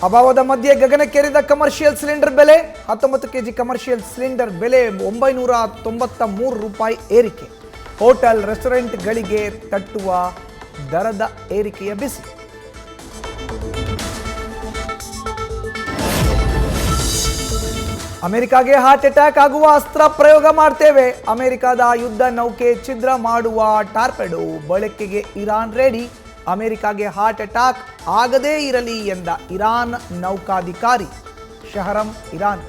ಅಭಾವದ ಮಧ್ಯೆ ಗಗನಕ್ಕೇರಿದ commercial cylinder ಬೆಲೆ 19 KG commercial cylinder ಬೆಲೆ 993 ರೂಪಾಯಿ ಏರಿಕೆ. ಹೋಟೆಲ್ ರೆಸ್ಟೋರೆಂಟ್ಗಳಿಗೆ ತಟ್ಟುವ ದರದ ಏರಿಕೆಯ ಬಿಸಿ. ಅಮೆರಿಕಾಗೆ ಹಾರ್ಟ್ ಅಟ್ಯಾಕ್ ಆಗುವ ಅಸ್ತ್ರ ಪ್ರಯೋಗ ಮಾಡ್ತೇವೆ. ಅಮೆರಿಕದ ಯುದ್ಧ ನೌಕೆ ಛಿದ್ರ ಮಾಡುವ ಟಾರ್ಪೆಡೋ ಬಳಕೆಗೆ ಇರಾನ್ ರೆಡಿ. ಅಮೆರಿಕಾಗೆ ಹಾರ್ಟ್ ಅಟ್ಯಾಕ್ ಆಗದೇ ಇರಲಿ ಎಂದ ಇರಾನ್ ನೌಕಾಧಿಕಾರಿ ಶಹರಂ ಇರಾನ್.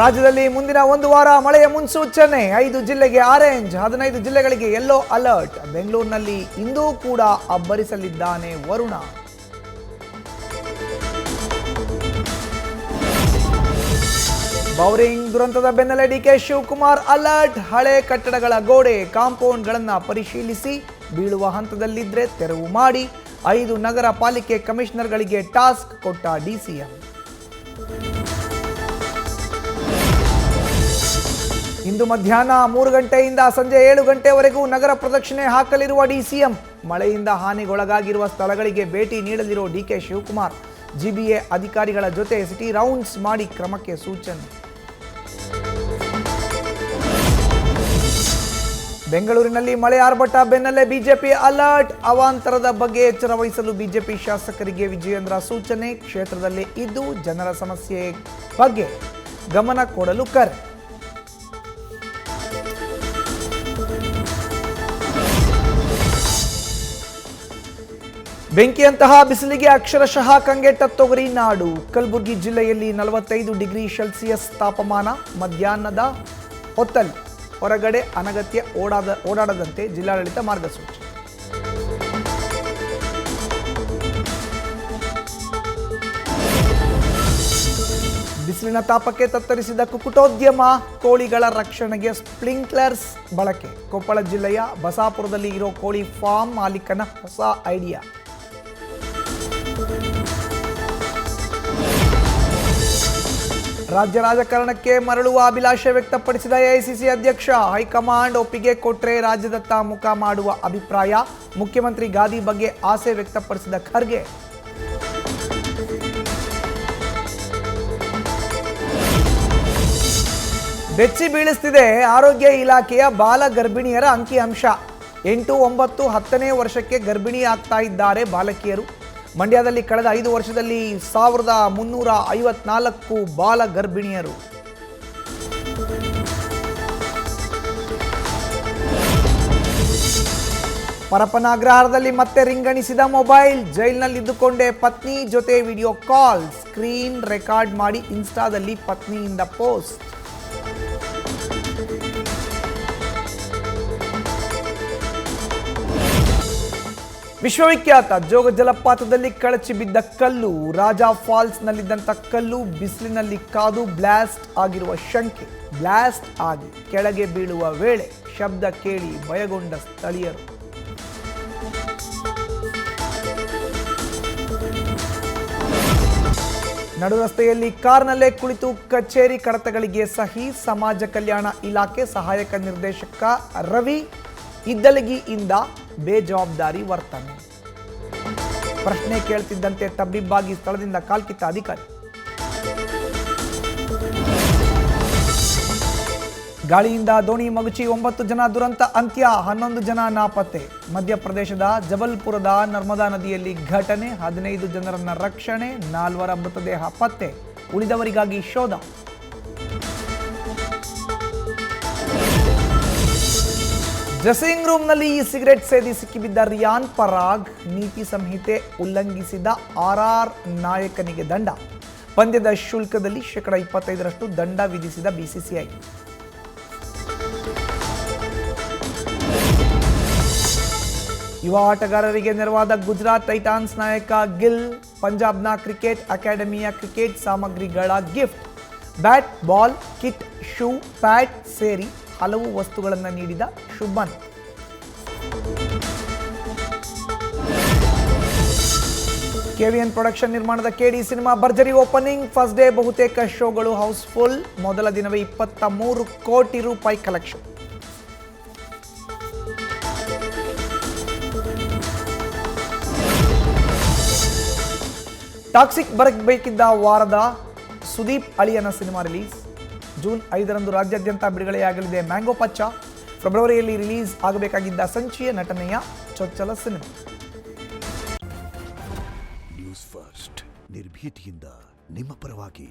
ರಾಜ್ಯದಲ್ಲಿ ಮುಂದಿನ ಒಂದು ವಾರ ಮಳೆಯ ಮುನ್ಸೂಚನೆ. 5 ಜಿಲ್ಲೆಗೆ ಆರೆಂಜ್, 15 ಜಿಲ್ಲೆಗಳಿಗೆ ಯೆಲ್ಲೋ ಅಲರ್ಟ್. ಬೆಂಗಳೂರಿನಲ್ಲಿ ಇಂದೂ ಕೂಡ ಅಬ್ಬರಿಸಲಿದ್ದಾನೆ ವರುಣ. ಬೌರಿಂಗ್ ದುರಂತದ ಬೆನ್ನಲ್ಲೇ ಡಿಕೆ ಶಿವಕುಮಾರ್ ಅಲರ್ಟ್. ಹಳೆ ಕಟ್ಟಡಗಳ ಗೋಡೆ ಕಾಂಪೌಂಡ್ಗಳನ್ನು ಪರಿಶೀಲಿಸಿ ಬೀಳುವ ಹಂತದಲ್ಲಿದ್ದರೆ ತೆರವು ಮಾಡಿ. 5 ನಗರ ಪಾಲಿಕೆ ಕಮಿಷನರ್ಗಳಿಗೆ ಟಾಸ್ಕ್ ಕೊಟ್ಟ ಡಿಸಿಎಂ. ಇಂದು ಮಧ್ಯಾಹ್ನ 3 ಗಂಟೆಯಿಂದ ಸಂಜೆ 7 ಗಂಟೆವರೆಗೂ ನಗರ ಪ್ರದಕ್ಷಿಣೆ ಹಾಕಲಿರುವ ಡಿಸಿಎಂ. ಮಳೆಯಿಂದ ಹಾನಿಗೊಳಗಾಗಿರುವ ಸ್ಥಳಗಳಿಗೆ ಭೇಟಿ ನೀಡಲಿರುವ ಡಿಕೆ ಶಿವಕುಮಾರ್. ಜಿಬಿಎ ಅಧಿಕಾರಿಗಳ ಜೊತೆ ಸಿಟಿ ರೌಂಡ್ಸ್ ಮಾಡಿ ಕ್ರಮಕ್ಕೆ ಸೂಚನೆ. ಬೆಂಗಳೂರಿನಲ್ಲಿ ಮಳೆ ಆರ್ಭಟ ಬೆನ್ನಲ್ಲೇ ಬಿಜೆಪಿ ಅಲರ್ಟ್. ಅವಾಂತರದ ಬಗ್ಗೆ ಎಚ್ಚರ ವಹಿಸಲು ಬಿಜೆಪಿ ಶಾಸಕರಿಗೆ ವಿಜಯೇಂದ್ರ ಸೂಚನೆ. ಕ್ಷೇತ್ರದಲ್ಲೇ ಇದ್ದು ಜನರ ಸಮಸ್ಯೆ ಬಗ್ಗೆ ಗಮನ ಕೊಡಲು ಕರೆ. ಬೆಂಕಿಯಂತಹ ಬಿಸಿಲಿಗೆ ಅಕ್ಷರಶಃ ಕಂಗೆಟ್ಟ ತೊಗರಿ ನಾಡು. ಕಲಬುರಗಿ ಜಿಲ್ಲೆಯಲ್ಲಿ 45 ಡಿಗ್ರಿ ಸೆಲ್ಸಿಯಸ್ ತಾಪಮಾನ. ಮಧ್ಯಾಹ್ನದ ಹೊತ್ತಲ್ಲಿ ಹೊರಗಡೆ ಅನಗತ್ಯ ಓಡಾಡದಂತೆ ಜಿಲ್ಲಾಡಳಿತ ಮಾರ್ಗಸೂಚಿ. ಬಿಸಿಲಿನ ತಾಪಕ್ಕೆ ತತ್ತರಿಸಿದ ಕುಕ್ಕುಟೋದ್ಯಮ. ಕೋಳಿಗಳ ರಕ್ಷಣೆಗೆ ಸ್ಪ್ರಿಂಕ್ಲರ್ಸ್ ಬಳಕೆ. ಕೊಪ್ಪಳ ಜಿಲ್ಲೆಯ ಬಸಾಪುರದಲ್ಲಿ ಇರೋ ಕೋಳಿ ಫಾರ್ಮ್ ಮಾಲೀಕನ ಹೊಸ ಐಡಿಯಾ. ರಾಜ್ಯ ರಾಜಕಾರಣಕ್ಕೆ ಮರಳುವ ಅಭಿಲಾಷೆ ವ್ಯಕ್ತಪಡಿಸಿದ ಎಐಸಿಸಿ ಅಧ್ಯಕ್ಷ. ಹೈಕಮಾಂಡ್ ಒಪ್ಪಿಗೆ ಕೊಟ್ಟರೆ ರಾಜ್ಯದತ್ತ ಮುಖ ಮಾಡುವ ಅಭಿಪ್ರಾಯ. ಮುಖ್ಯಮಂತ್ರಿ ಗಾದಿ ಬಗ್ಗೆ ಆಸೆ ವ್ಯಕ್ತಪಡಿಸಿದ ಖರ್ಗೆ. ಬೆಚ್ಚಿ ಬೀಳಿಸ್ತಿದೆ ಆರೋಗ್ಯ ಇಲಾಖೆಯ ಬಾಲ ಗರ್ಭಿಣಿಯರ ಅಂಕಿಅಂಶ. 8, 9, 10ನೇ ವರ್ಷಕ್ಕೆ ಗರ್ಭಿಣಿ ಆಗ್ತಾ ಇದ್ದಾರೆ ಬಾಲಕಿಯರು. ಮಂಡ್ಯದಲ್ಲಿ ಕಳೆದ 5 ವರ್ಷದಲ್ಲಿ 1354 ಬಾಲ ಗರ್ಭಿಣಿಯರು. ಪರಪ್ಪನ ಅಗ್ರಹಾರದಲ್ಲಿ ಮತ್ತೆ ರಿಂಗಣಿಸಿದ ಮೊಬೈಲ್. ಜೈಲಿನಲ್ಲಿದ್ದುಕೊಂಡೇ ಪತ್ನಿ ಜೊತೆ ವಿಡಿಯೋ ಕಾಲ್. ಸ್ಕ್ರೀನ್ ರೆಕಾರ್ಡ್ ಮಾಡಿ ಇನ್ಸ್ಟಾದಲ್ಲಿ ಪತ್ನಿಯಿಂದ ಪೋಸ್ಟ್. ವಿಶ್ವವಿಖ್ಯಾತ ಜೋಗ ಜಲಪಾತದಲ್ಲಿ ಕಳಚಿ ಬಿದ್ದ ಕಲ್ಲು. ರಾಜಾ ಫಾಲ್ಸ್ನಲ್ಲಿದ್ದಂಥ ಕಲ್ಲು ಬಿಸಿಲಿನಲ್ಲಿ ಕಾದು ಬ್ಲಾಸ್ಟ್ ಆಗಿರುವ ಶಂಕೆ. ಬ್ಲಾಸ್ಟ್ ಆಗಿ ಕೆಳಗೆ ಬೀಳುವ ವೇಳೆ ಶಬ್ದ ಕೇಳಿ ಭಯಗೊಂಡ ಸ್ಥಳೀಯರು. ನಡು ರಸ್ತೆಯಲ್ಲಿ ಕಾರ್ನಲ್ಲೇ ಕುಳಿತು ಕಚೇರಿ ಕಡತಗಳಿಗೆ ಸಹಿ. ಸಮಾಜ ಕಲ್ಯಾಣ ಇಲಾಖೆ ಸಹಾಯಕ ನಿರ್ದೇಶಕ ರವಿ ಇದ್ದಲಗಿಯಿಂದ ಬೇಜವಾಬ್ದಾರಿ ವರ್ತನೆ. ಪ್ರಶ್ನೆ ಕೇಳ್ತಿದ್ದಂತೆ ತಬ್ಬಿಬ್ಬಾಗಿ ಸ್ಥಳದಿಂದ ಕಾಲ್ಕಿತ್ತ ಅಧಿಕಾರಿ. ಗಾಳಿಯಿಂದ ದೋಣಿ ಮಗುಚಿ 9 ಜನ ದುರಂತ ಅಂತ್ಯ. 11 ಜನ ನಾಪತ್ತೆ. ಮಧ್ಯಪ್ರದೇಶದ ಜಬಲ್ಪುರದ ನರ್ಮದಾ ನದಿಯಲ್ಲಿ ಘಟನೆ. 15 ಜನರನ್ನ ರಕ್ಷಣೆ. 4 ಮೃತದೇಹ ಪತ್ತೆ. ಉಳಿದವರಿಗಾಗಿ ಶೋಧ. ಡ್ರೆಸ್ಸಿಂಗ್ ರೂಮ್ನಲ್ಲಿ ಸಿಗರೆಟ್ ಸೇದಿ ಸಿಕ್ಕಿಬಿದ್ದ ರಿಯಾನ್ ಪರಾಗ್. ನೀತಿ ಸಂಹಿತೆ ಉಲ್ಲಂಘಿಸಿದ ಆರ್ಆರ್ ನಾಯಕನಿಗೆ ದಂಡ. ಪಂದ್ಯದ ಶುಲ್ಕದಲ್ಲಿ 25% ದಂಡ ವಿಧಿಸಿದ ಬಿಸಿಸಿಐ. ಯುವ ಆಟಗಾರರಿಗೆ ನೆರವಾದ ಗುಜರಾತ್ ಟೈಟಾನ್ಸ್ ನಾಯಕ ಗಿಲ್. ಪಂಜಾಬ್ನ ಕ್ರಿಕೆಟ್ ಅಕಾಡೆಮಿಯ ಕ್ರಿಕೆಟ್ ಸಾಮಗ್ರಿಗಳ gift. Bat, ball, kit, shoe, pad ಸೇರಿ ಹಲವು ವಸ್ತುಗಳನ್ನು ನೀಡಿದ ಶುಭನ್. ಕೆವಿಎನ್ ಪ್ರೊಡಕ್ಷನ್ ನಿರ್ಮಾಣದ ಕೆಡಿ ಸಿನಿಮಾ ಭರ್ಜರಿ ಓಪನಿಂಗ್. ಫಸ್ಟ್ ಡೇ ಬಹುತೇಕ ಶೋಗಳು ಹೌಸ್ಫುಲ್. ಮೊದಲ ದಿನವೇ 23 ಕೋಟಿ ರೂಪಾಯಿ ಕಲೆಕ್ಷನ್. ಟಾಕ್ಸಿಕ್ ಬರಬೇಕಿದ್ದ ವಾರದ ಸುದೀಪ್ ಅಳಿಯನ ಸಿನಿಮಾ ರಿಲೀಸ್. ಜೂನ್ 5ರಂದು ರಾಜ್ಯಾದ್ಯಂತ ಬಿಡುಗಡೆಯಾಗಲಿದೆ ಮ್ಯಾಂಗೋ ಪಚ್ಚ. ಫೆಬ್ರವರಿಯಲ್ಲಿ ರಿಲೀಸ್ ಆಗಬೇಕಾಗಿದ್ದ ಸಂಚಿಯ ನಟನೆಯ ಚೊಚ್ಚಲ ಸಿನಿಮಾ. ನ್ಯೂಸ್ ಫಸ್ಟ್ ನಿರ್ಭೀತಿಯಿಂದ ನಿಮ್ಮ ಪರವಾಗಿ.